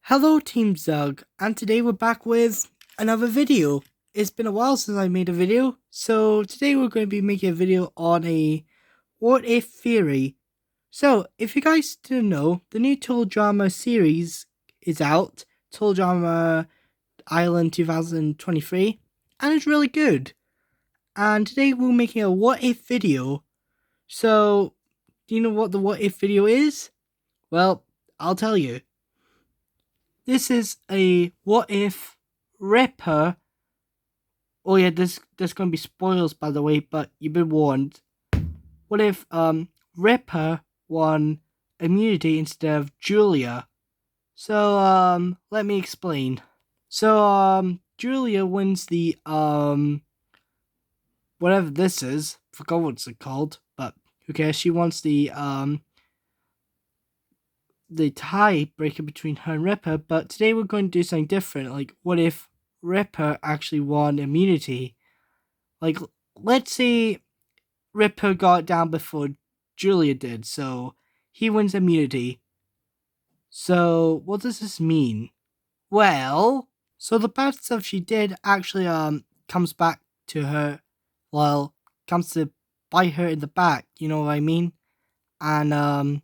Hello Team Zug, and today we're back with another video. It's been a while since I made a video, so today we're going to be making a video on a what if theory. So, if you guys didn't know, the new Total Drama series is out, Total Drama Island 2023, and it's really good. And today we're making a what if video. So, do you know what the what if video is? Well, I'll tell you. This is a what if Ripper. Oh yeah, there's gonna be spoilers by the way, but you've been warned. What if Ripper won immunity instead of Julia? So let me explain. So Julia wins the whatever this is. Forgot what's it called, but who cares? She wants the tiebreaker between her and Ripper, but today we're going to do something different. Like, what if Ripper actually won immunity? Like, let's say Ripper got down before Julia did, so he wins immunity. So, what does this mean? Well, so the bad stuff she did actually comes back to her, well, comes to bite her in the back, you know what I mean? And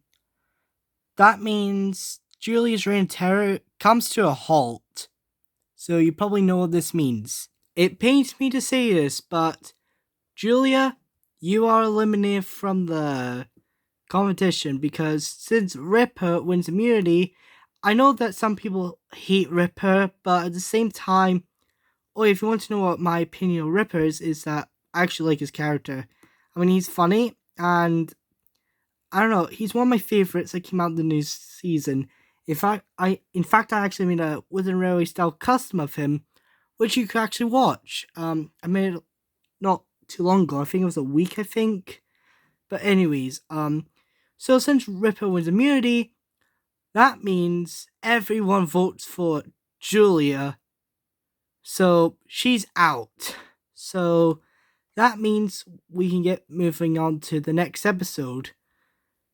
that means Julia's reign of terror comes to a halt. So you probably know what this means. It pains me to say this, but Julia, you are eliminated from the competition because since Ripper wins immunity, I know that some people hate Ripper, but at the same time, or if you want to know what my opinion of Ripper is that I actually like his character. I mean, he's funny, and I don't know, he's one of my favorites that came out in the new season. In fact, I actually made a Within Railway style custom of him, which you could actually watch. I made it not too long ago. I think it was a week. I think, but anyways, so since Ripper wins immunity, that means everyone votes for Julia. So she's out. So that means we can get moving on to the next episode.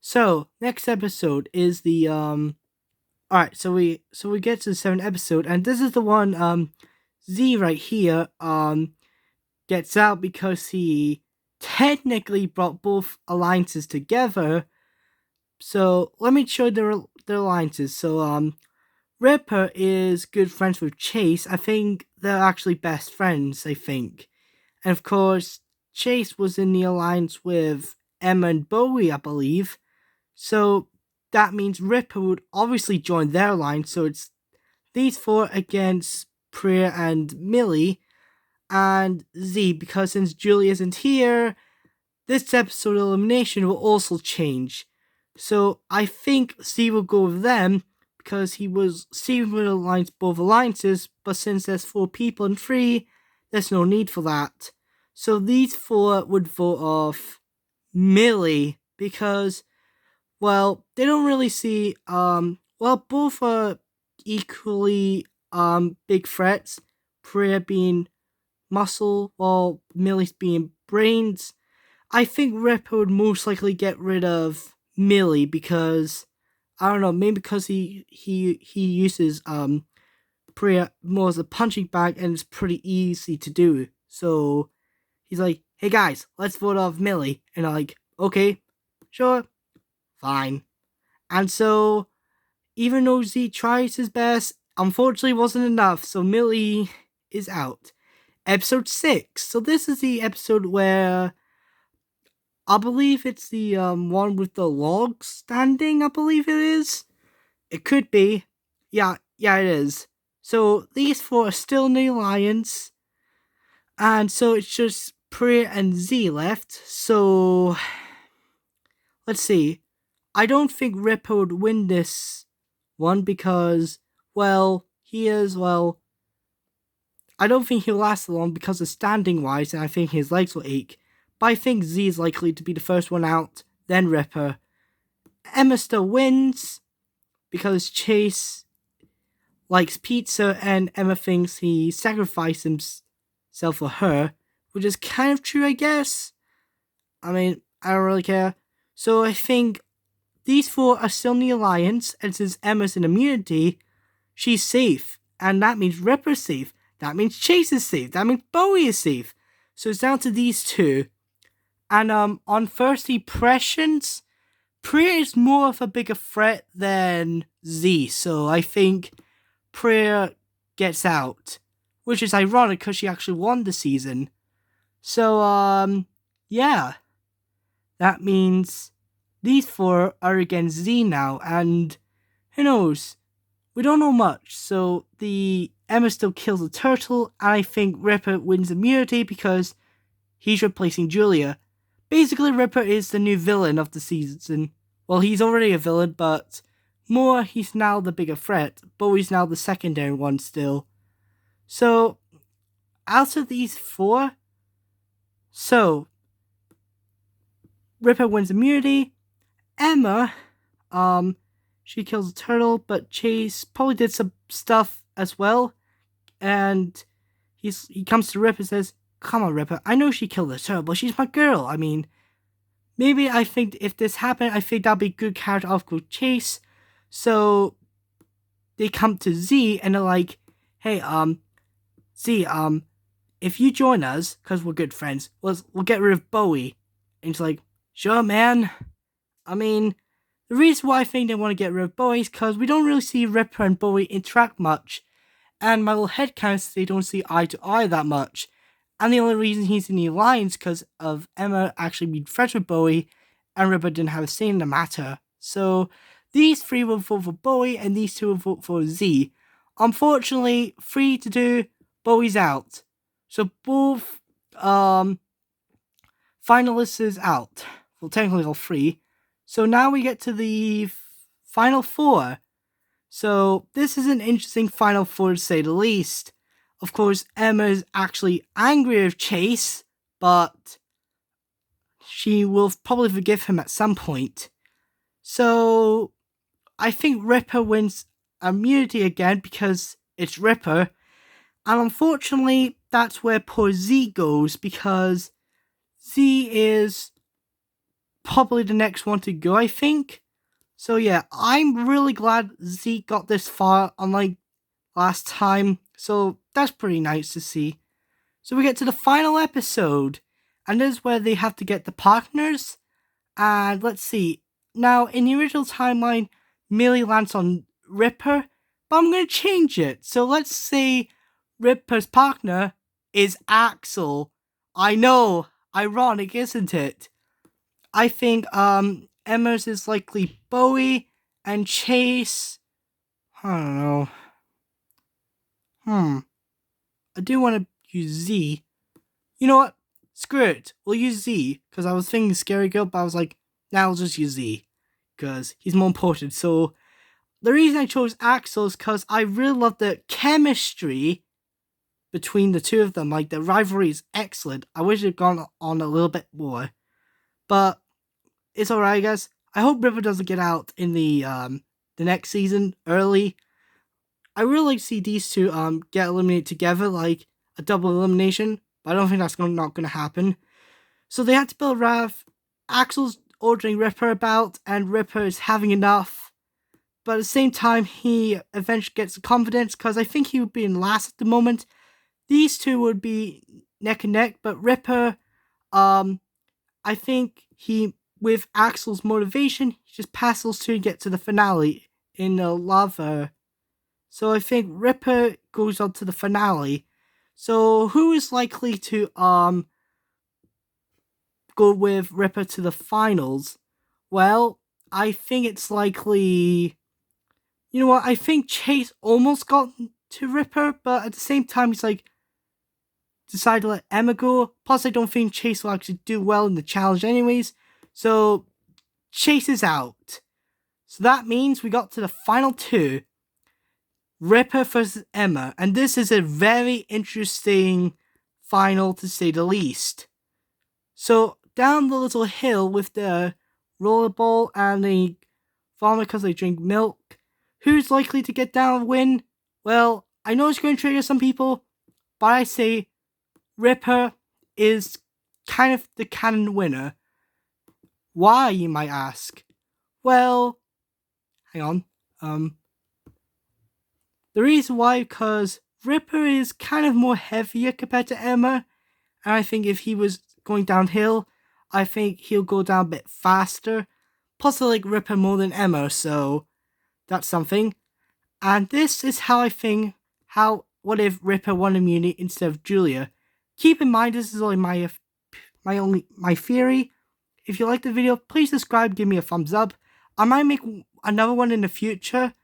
So next episode is the Alright, so we get to the 7th episode, and this is the one Z right here gets out because he technically brought both alliances together. So let me show you their alliances. So Ripper is good friends with Chase. I think they're actually best friends, I think. And of course, Chase was in the alliance with Emma and Bowie, I believe. So that means Ripper would obviously join their line. So it's these four against Priya and Millie and Z, because since Julie isn't here, this episode elimination will also change. So I think Z will go with them because Z would align both alliances, but since there's 4 people and 3, there's no need for that. So these 4 would vote off Millie because, well, they don't really see, both are equally, big threats. Priya being muscle, while Millie's being brains. I think Ripper would most likely get rid of Millie because, I don't know, maybe because he uses, Priya more as a punching bag and it's pretty easy to do. So, he's like, hey guys, let's vote off Millie. And I'm like, okay, sure, fine. And so, even though Z tries his best, unfortunately wasn't enough, so Millie is out. Episode 6. So this is the episode where I believe it's the one with the logs standing, I believe it is. It could be. Yeah, it is. So these 4 are still in the alliance. And so it's just Priya and Z left. So let's see. I don't think Ripper would win this one because, well, I don't think he'll last long because of standing wise, and I think his legs will ache. But I think Z is likely to be the first one out, then Ripper. Emma still wins because Chase likes pizza and Emma thinks he sacrificed himself for her, which is kind of true, I guess. I mean, I don't really care. So I think these 4 are still in the alliance, and since Emma's in immunity, she's safe. And that means Ripper's safe. That means Chase is safe. That means Bowie is safe. So it's down to these two. And on first impressions, Priya is more of a bigger threat than Z. So I think Priya gets out. Which is ironic because she actually won the season. So, yeah. That means these four are against Z now, and who knows? We don't know much, so the Emma still kills the turtle, and I think Ripper wins immunity because he's replacing Julia. Basically, Ripper is the new villain of the season. Well, he's already a villain, but more he's now the bigger threat. Bowie's now the secondary one still. So, out of these four, Ripper wins immunity. Emma, she kills a turtle, but Chase probably did some stuff as well. And he comes to Ripper and says, "Come on, Ripper, I know she killed the turtle, but she's my girl. I mean, maybe I think if this happened, I think that'd be good character arc with Chase." So they come to Z and they're like, "Hey, Z, if you join us, because we're good friends, we'll get rid of Bowie." And he's like, "Sure, man." I mean, the reason why I think they want to get rid of Bowie is because we don't really see Ripper and Bowie interact much. And my little headcanon says they don't see eye to eye that much. And the only reason he's in the alliance because of Emma actually being friends with Bowie and Ripper didn't have a say in the matter. So these three will vote for Bowie and these two will vote for Z. Unfortunately, 3 to 2, Bowie's out. So both finalists is out. Well, technically all 3. So now we get to the final 4. So this is an interesting final 4 to say the least. Of course, Emma is actually angry with Chase, but she will probably forgive him at some point. So I think Ripper wins immunity again because it's Ripper. And unfortunately, that's where poor Z goes because Z is probably the next one to go, I think. So yeah, I'm really glad Z got this far, unlike last time. So that's pretty nice to see. So we get to the final episode, and this is where they have to get the partners. And let's see. Now, in the original timeline, Millie lands on Ripper, but I'm going to change it. So let's say Ripper's partner is Axel. I know, ironic, isn't it? I think Emma's is likely Bowie and Chase. I don't know. I do want to use Z. You know what? Screw it. We'll use Z because I was thinking Scary Girl, but I was like, now I'll just use Z because he's more important. So the reason I chose Axel is because I really love the chemistry between the two of them. Like, the rivalry is excellent. I wish it had gone on a little bit more. But it's alright, I guess. I hope Ripper doesn't get out in the next season early. I really like to see these two get eliminated together, like a double elimination. But I don't think that's not going to happen. So they had to build Wrath. Axel's ordering Ripper about, and Ripper is having enough. But at the same time, he eventually gets the confidence, because I think he would be in last at the moment. These two would be neck and neck, but Ripper, I think with Axel's motivation, he just passes those two to get to the finale in the lava. So I think Ripper goes on to the finale. So who is likely to go with Ripper to the finals? Well, I think it's likely... You know what? I think Chase almost got to Ripper, but at the same time, he's like, decided to let Emma go. Plus, I don't think Chase will actually do well in the challenge anyways. So, Chase is out. So that means we got to the final 2. Ripper versus Emma. And this is a very interesting final, to say the least. So, down the little hill with the rollerball and the vomit because they drink milk. Who's likely to get down and win? Well, I know it's going to trigger some people, but I say Ripper is kind of the canon winner. Why, you might ask? Well, hang on. The The reason why, because Ripper is kind of more heavier compared to Emma, and I think if he was going downhill, I think he'll go down a bit faster. Plus I like Ripper more than Emma, so that's something. And this is how I think, what if Ripper won immunity instead of Julia. Keep in mind, this is only my theory. If you like the video, please subscribe, give me a thumbs up. I might make another one in the future.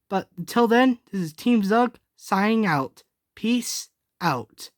But until then, this is Team Zug signing out. Peace out.